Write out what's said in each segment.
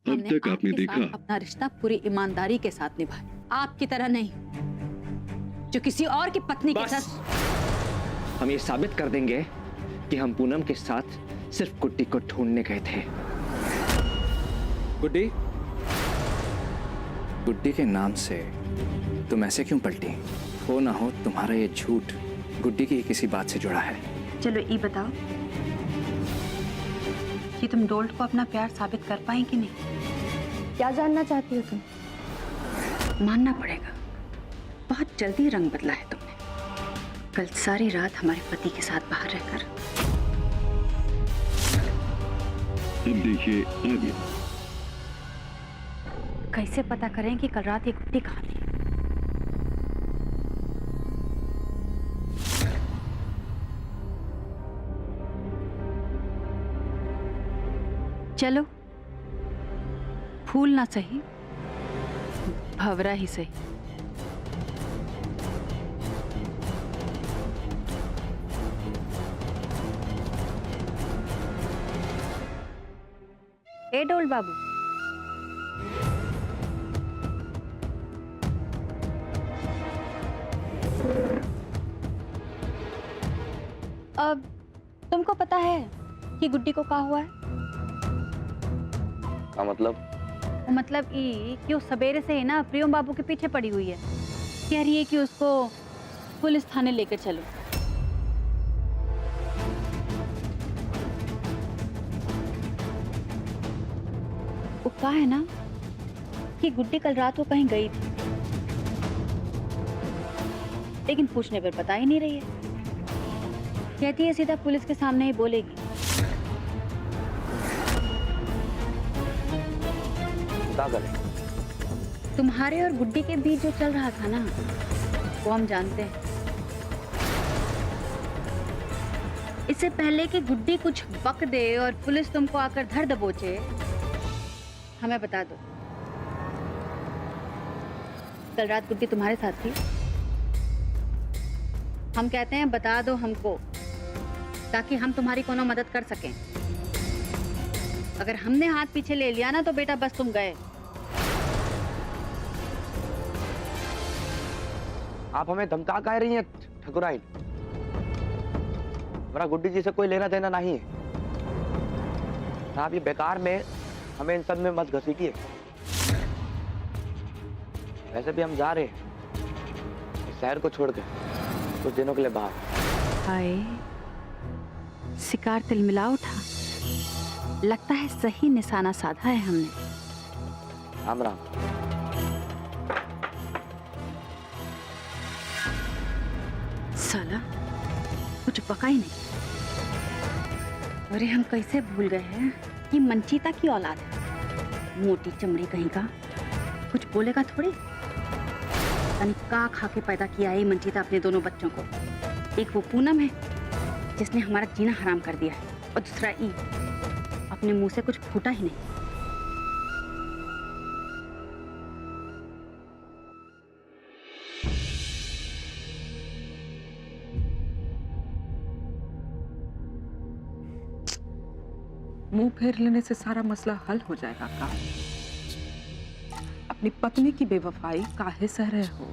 अब तक आपने देखा अपना रिश्ता पूरी ईमानदारी के साथ निभाया, आपकी तरह नहीं जो किसी और की पत्नी के साथ। हम ये साबित कर देंगे कि हम पूनम के साथ सिर्फ गुड्डी को ढूंढने गए थे। गुड्डी, गुड्डी के नाम से तुम ऐसे क्यों पलटी? हो ना हो तुम्हारा ये झूठ गुड्डी की किसी बात से जुड़ा है। चलो ये बताओ कि तुम डोल्ट को अपना प्यार साबित कर पाए कि नहीं? क्या जानना चाहती हो तुम? मानना पड़ेगा, बहुत जल्दी रंग बदला है तुमने। कल सारी रात हमारे पति के साथ बाहर रहकर। अब देखिए आगे। कैसे पता करें कि कल रात ये गुड्डी कहाँ थी? चलो, फूल ना सही, भंवरा ही सही। ए डोल बाबू, अब तुमको पता है कि गुड्डी को क्या हुआ है? का मतलब? मतलब ये कि वो सवेरे से ही ना प्रियम बाबू के पीछे पड़ी हुई है, कह रही है कि उसको पुलिस थाने लेकर चलो। वो कहा है ना कि गुड्डी कल रात को कहीं गई थी, लेकिन पूछने पर बता ही नहीं रही है। कहती है सीधा पुलिस के सामने ही बोलेगी। क्या करें? तुम्हारे और गुड्डी के बीच जो चल रहा था ना, वो हम जानते हैं। इससे पहले कि गुड्डी कुछ बक दे और पुलिस तुमको आकर धर दबोचे, हमें बता दो, कल रात गुड्डी तुम्हारे साथ थी? हम कहते हैं बता दो हमको, ताकि हम तुम्हारी कोनो मदद कर सकें। अगर हमने हाथ पीछे ले लिया ना तो बेटा बस तुम गए। आप हमें धमका कह रही हैं ठकुराइन? हमारा गुड्डी जी से कोई लेना देना नहीं है। आप ये बेकार में हमें इन सब में मत घसीटिए। वैसे भी हम जा रहे हैं इस शहर को छोड़कर कुछ दिनों के लिए बाहर। हाय, शिकार तिलमिला उठा। लगता है सही निशाना साधा है हमने। राम राम। साला कुछ पका ही नहीं। अरे हम कैसे भूल गए हैं कि मंचीता की औलाद है। मोटी चमड़ी कहीं का, कुछ बोलेगा थोड़ी। यानी का खा के पैदा किया है मंचीता अपने दोनों बच्चों को। एक वो पूनम है जिसने हमारा जीना हराम कर दिया है, और दूसरा ई अपने मुंह से कुछ फूटा ही नहीं। मुंह फेर लेने से सारा मसला हल हो जाएगा का? अपनी पत्नी की बेवफाई काहे सह रहे हो?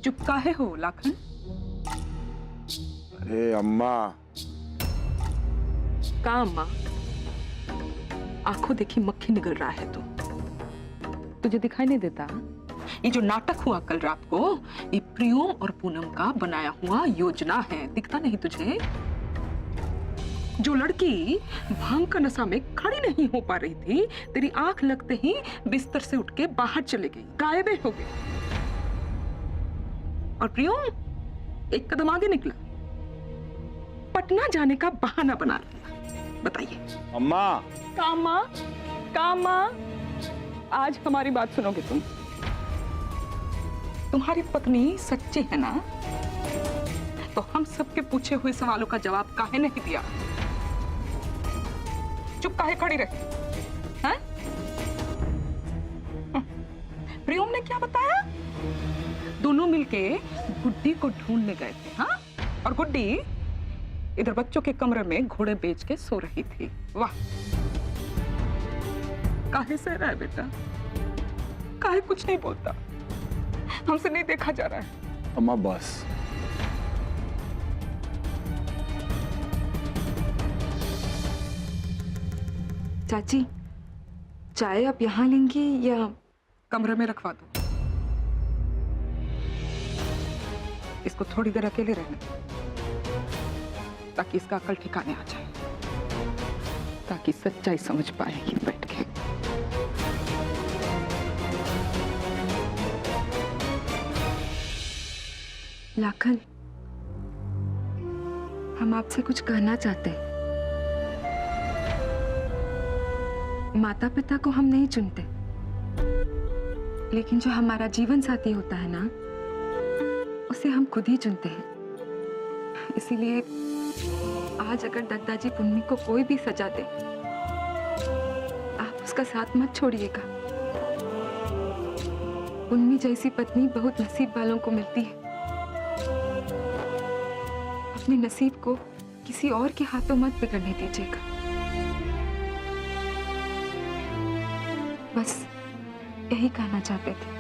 चुप काहे हो लाखन? अरे अम्मा। का अम्मा? आंखों देखी मक्खी निगल रहा है तुझे दिखाई नहीं देता? ये जो नाटक हुआ कल रात को, ये प्रियम और पूनम का बनाया हुआ योजना है। दिखता नहीं तुझे? जो लड़की भांग का नशा में खड़ी नहीं हो पा रही थी, तेरी आंख लगते ही बिस्तर से उठ के बाहर चले गई, गायब हो गई। और प्रियम एक कदम आगे निकला, पटना जाने का बहाना बना लिया। बताइए अम्मा। कामा, आज हमारी बात सुनोगे तुम? तुम्हारी पत्नी सच्ची है ना? तो हम सबके पूछे हुए सवालों का जवाब काहे नहीं दिया? चुप काहे खड़ी रही? हैं? प्रियम ने क्या बताया? दोनों मिलके गुड्डी को ढूंढने गए थे। हाँ? और गुड्डी इधर बच्चों के कमरे में घोड़े बेच के सो रही थी। वाह, काहे सह रहा है बेटा? काहे कुछ नहीं बोलता? हमसे नहीं देखा जा रहा है। अम्मा बस। चाची, चाय आप यहाँ लेंगी या कमरे में रखवा दो? इसको थोड़ी देर अकेले रहने दो, ताकि इसका अकल ठिकाने आ जाए, ताकि सच्चाई समझ पाएगी बैठ के। लाखन, हम आपसे कुछ कहना चाहते हैं। माता पिता को हम नहीं चुनते, लेकिन जो हमारा जीवन साथी होता है ना, उसे हम खुद ही चुनते हैं। इसीलिए आज अगर दादाजी पुन्नी को कोई भी सजा दे, आप उसका साथ मत छोड़िएगा। पुन्नी जैसी पत्नी बहुत नसीब वालों को मिलती है। अपने नसीब को किसी और के हाथों मत बिगड़ने दीजिएगा। बस यही कहना चाहते थे।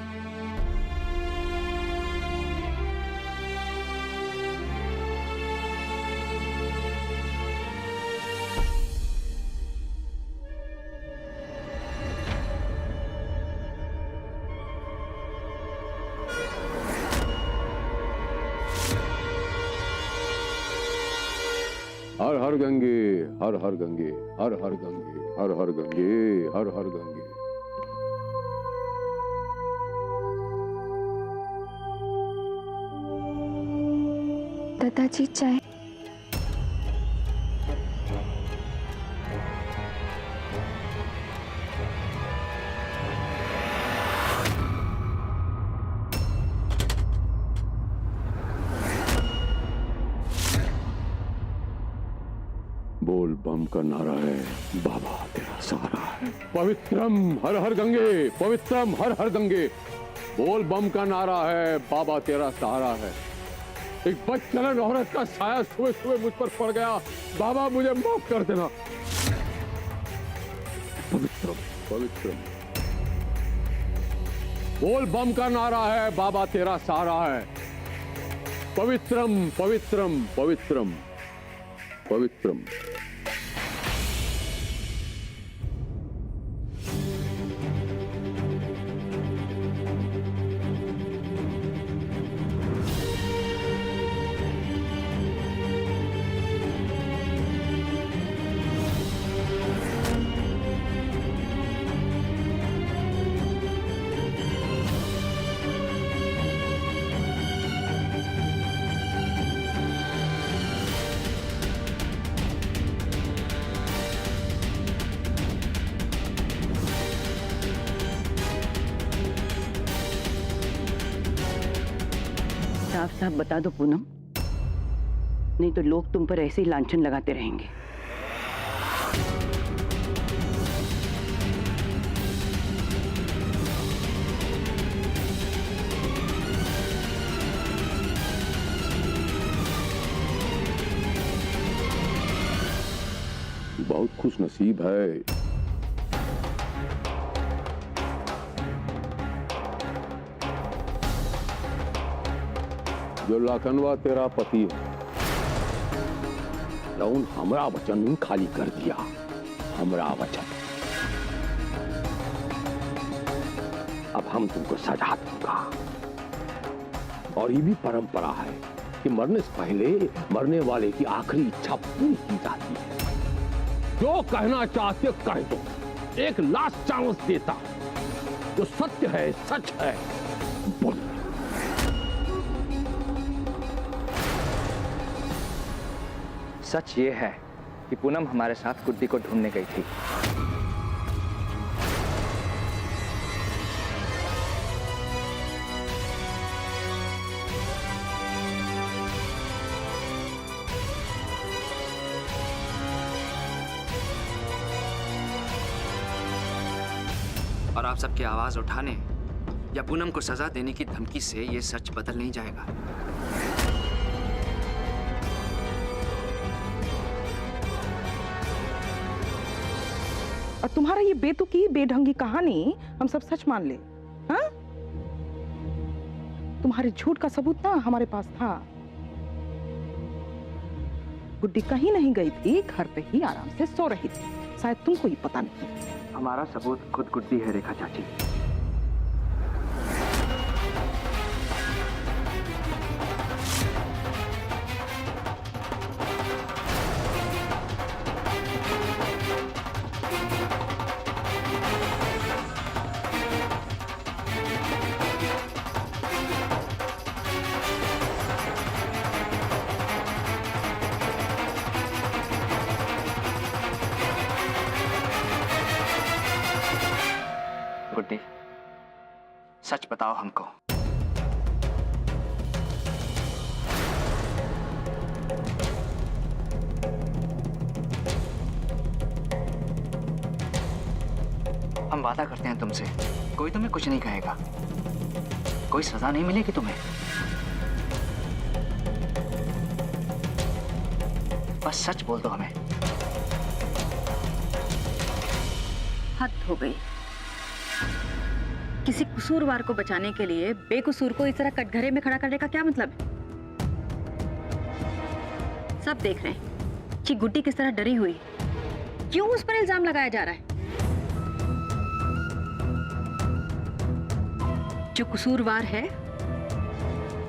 हर हर गंगे, हर हर गंगे, हर हर गंगे, हर हर गंगे, हर हर गंगे। दादाजी चाय। बोल बम का नारा है, बाबा तेरा सहारा है। पवित्रम हर हर गंगे, पवित्रम हर हर गंगे। बोल बम का नारा है, बाबा तेरा सहारा है। एक बदचलन औरत का साया सुबह सुबह मुझ पर पड़ गया, बाबा मुझे माफ कर देना। पवित्रम पवित्रम। बोल बम का नारा है, बाबा तेरा सहारा है। पवित्रम पवित्रम पवित्रम पवित्रम। साफ साफ बता दो पूनम, नहीं तो लोग तुम पर ऐसे ही लांछन लगाते रहेंगे। बहुत खुश नसीब है जो लाखनवा तेरा पति है। लौन हमरा वचन खाली कर दिया, हमरा वचन। अब हम तुमको सजा दूंगा। और ये भी परंपरा है कि मरने से पहले मरने वाले की आखिरी इच्छा पूरी की जाती है। जो कहना चाहते कह दो, एक लास्ट चांस देता। जो सत्य है, सच है, बोलो। सच ये है कि पूनम हमारे साथ गुड्डी को ढूंढने गई थी। और आप सबकी आवाज उठाने या पूनम को सजा देने की धमकी से ये सच बदल नहीं जाएगा। और तुम्हारा ये बेतुकी बेढंगी कहानी हम सब सच मान ले। हाँ, तुम्हारे झूठ का सबूत ना हमारे पास था। गुड्डी कहीं नहीं गई थी, घर पे ही आराम से सो रही थी, शायद तुमको ही पता नहीं। हमारा सबूत खुद गुड्डी है रेखा चाची। गुड्डी, सच बताओ हमको। हम वादा करते हैं तुमसे, कोई तुम्हें कुछ नहीं कहेगा, कोई सजा नहीं मिलेगी तुम्हें। बस सच बोल दो हमें। हद हो गई। किसी कसूरवार को बचाने के लिए बेकसूर को इस तरह कटघरे में खड़ा करने का क्या मतलब है? सब देख रहे हैं कि गुड्डी किस तरह डरी हुई, क्यों उस पर इल्जाम लगाया जा रहा है। जो कसूरवार है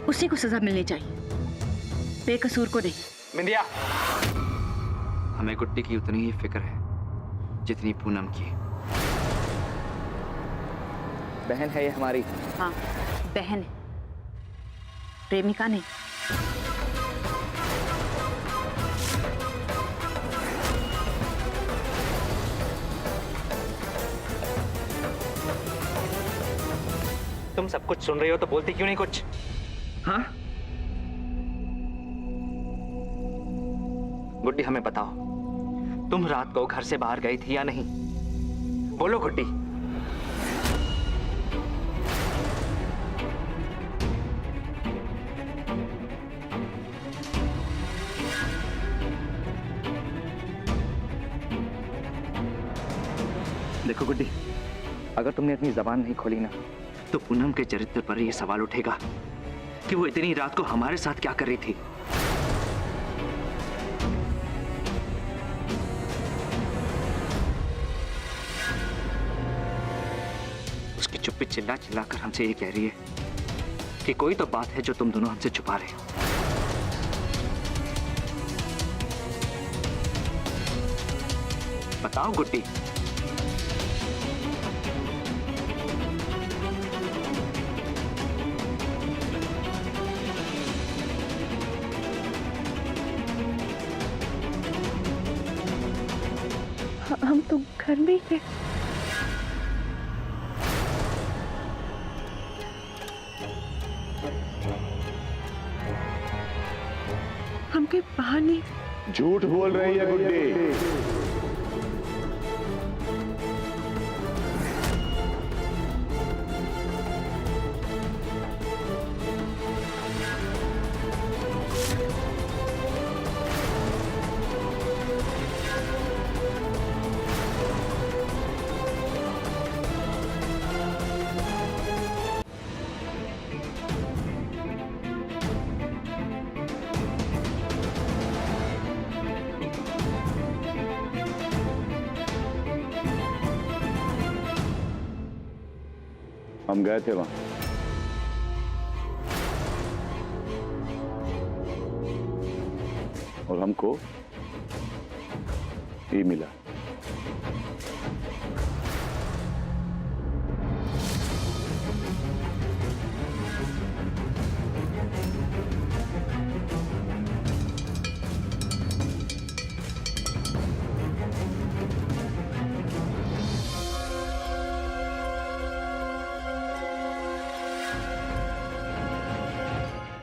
उसी को सजा मिलनी चाहिए, बेकसूर को नहीं। बिंदिया, हमें गुड्डी की उतनी ही फिक्र है जितनी पूनम की। बहन है ये हमारी। हाँ, बहन है, प्रेमिका नहीं। तुम सब कुछ सुन रही हो तो बोलती क्यों नहीं कुछ? हाँ? गुड्डी, हमें बताओ, तुम रात को घर से बाहर गई थी या नहीं? बोलो गुड्डी। देखो गुड्डी, अगर तुमने अपनी जबान नहीं खोली ना, तो पूनम के चरित्र पर यह सवाल उठेगा कि वो इतनी रात को हमारे साथ क्या कर रही थी। उसकी चुप्पी चिल्ला चिल्ला कर हमसे ये कह रही है कि कोई तो बात है जो तुम दोनों हमसे छुपा रहे हो। बताओ गुड्डी। हम तो घर में ही थे। हम कहीं बाहर नहीं। झूठ बोल रही है गुड्डी। हम गए थे वहां, और हमको ये मिला।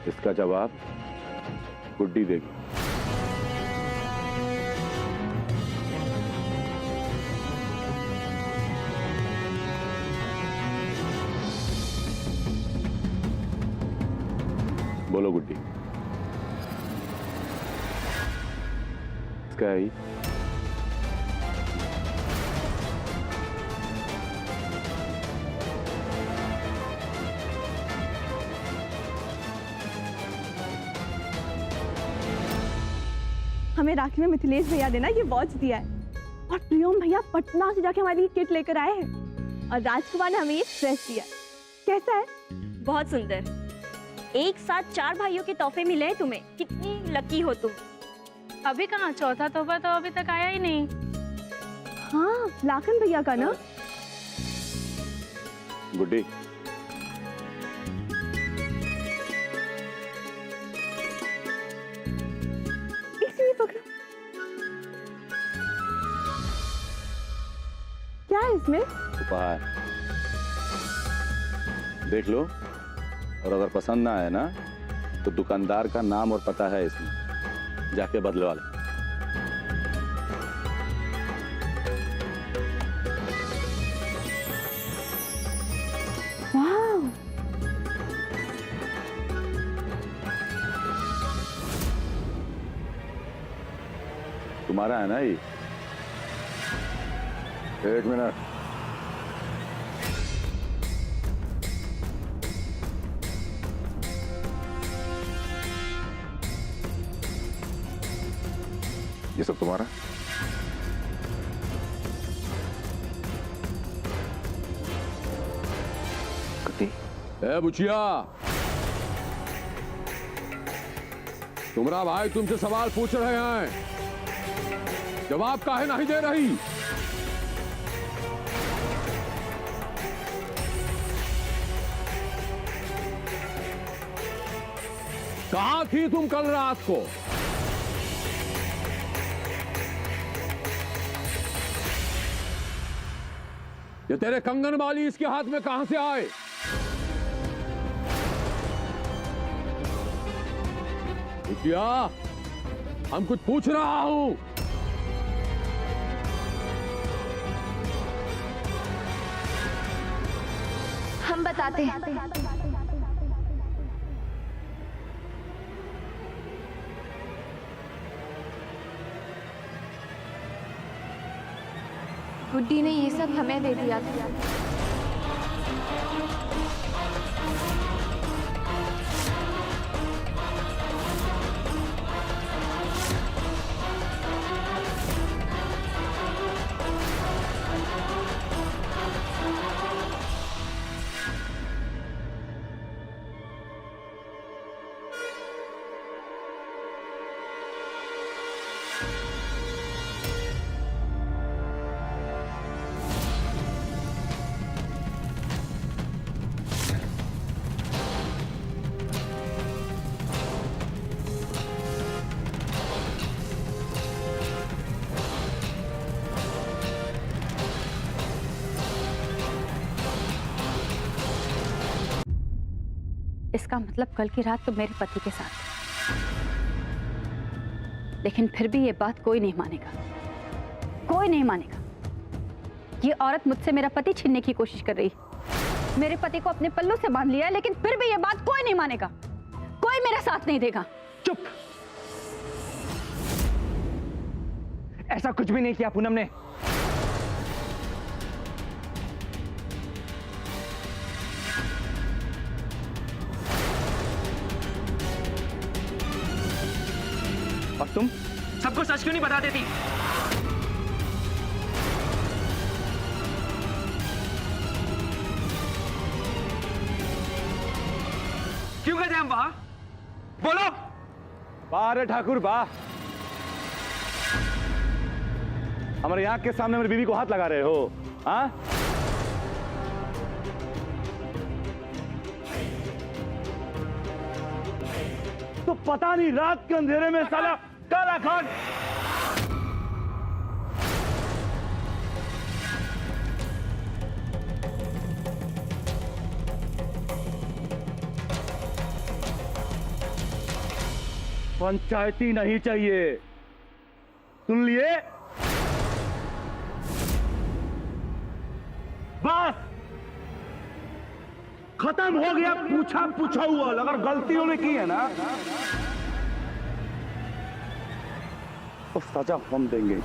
इसका जवाब गुड्डी देगी। बोलो गुड्डी। इसका ही हमें राखी में मिथिलेश भैया ने ना ये वॉच दिया है, और प्रियम भैया पटना से जाके हमारे लिए किट लेकर आए हैं, और राजकुमार ने हमें ये ड्रेस दिया। कैसा है? बहुत सुंदर। एक साथ 4 भाइयों के तोहफे मिले हैं तुम्हें, कितनी लकी हो तुम। अभी कहाँ, चौथा तोहफा तो अभी तक आया ही नहीं। हाँ, लाखन भैया का ना। गुड्डी, इसी पकड़ो। क्या है इसमें? उपहार देख लो, और अगर पसंद ना आए ना तो दुकानदार का नाम और पता है इसमें, जाके बदलवा लो। वाह, तुम्हारा है ना ये? एक मिनट, ये सब तुम्हारा? ए बुचिया, तुम्हारा भाई तुमसे सवाल पूछ रहे हैं, जवाब काहे नहीं दे रही? कहां थी तुम कल रात को? ये तेरे कंगन वाली इसके हाथ में कहां से आए? बुचिया, हम कुछ पूछ रहा हूं। हम बताते हैं। गुड्डी ने ये सब हमें दे दिया था। इसका मतलब कल की रात तो मेरे पति के साथ, लेकिन फिर भी ये बात कोई नहीं मानेगा, कोई नहीं मानेगा। ये औरत मुझसे मेरा पति छीनने की कोशिश कर रही है। मेरे पति को अपने पल्लू से बांध लिया है, लेकिन फिर भी ये बात कोई नहीं मानेगा, कोई मेरा साथ नहीं देगा। चुप, ऐसा कुछ भी नहीं किया पूनम ने। और तुम सबको सच क्यों नहीं बता देती? क्यों गए थे हम वहां? बोलो। बाहर है ठाकुर, बा। हमारे आंख के सामने मेरी बीवी को हाथ लगा रहे हो? हाँ, तो पता नहीं रात के अंधेरे में साला काला खान। पंचायती नहीं चाहिए, सुन लिए? बस खत्म हो गया, पूछा पूछा हुआ। अगर गलती उन्होंने की है ना तो सजा हम देंगे।